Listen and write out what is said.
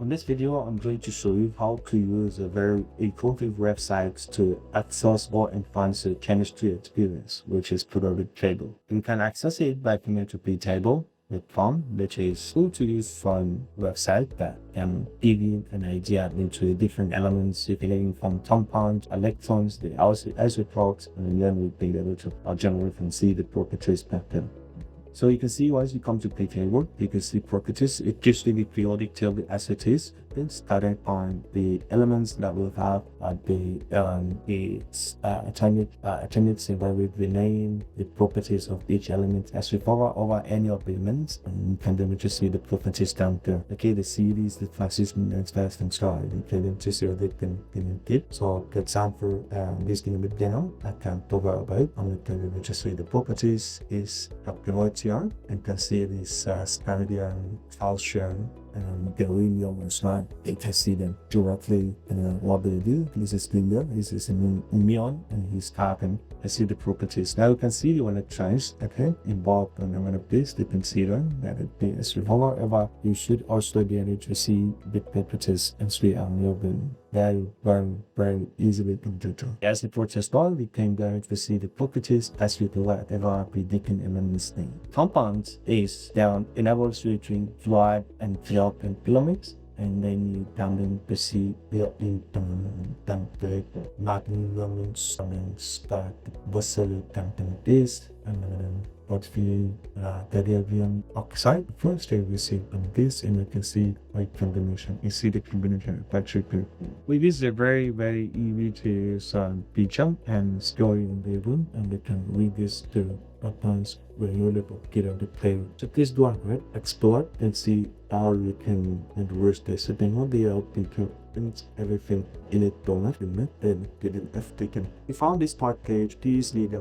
On this video, I'm going to show you how to use a very intuitive website to access or enhance your chemistry experience, which is Ptable. You can access it by coming to Ptable.com, which is cool to use from website that can give you an idea into the different elements you can get from compounds, electrons, the isotopes, and then we'll be able to generally can see the properties pattern. So you can see once you come to Ptable, you can see properties. It gives you the periodic table as it is. Then starting on the elements that will have atomic symbol with the name, the properties of each element. As we hover over any of the elements, and you can then just see the properties down there. Okay, the series, the transition, and fast and so on. You can then just see what they can get. So, for example, this going to be down. I can talk about. I'm going to just see the properties is here, and can see this scandium, calcium, and beryllium and so on. You can see them directly what they do. This is helium, this is an neon, and he's carbon. I see the properties. Now you can see when it changes, okay, involved in one of this, you can see them that it is. However, you should also be able to see the properties and see moving very easily computer. As the process goes, we can go to see the properties as we do whatever predicting elements thing. Compounds is down enables you to drink fluid and field and filaments, and then you down them to see building the magnesium start vessel content this, and then what we gadolinium oxide. First we see on this, and you can see like combination. You see the combination actually. With this is very easy to use picture and store in the room, and you can read this to buttons when you're able to get on the play. So please do it, explore and see how you can reverse this. So then on the to everything in it, don't have to then get it if taken. If you found this part page, please leave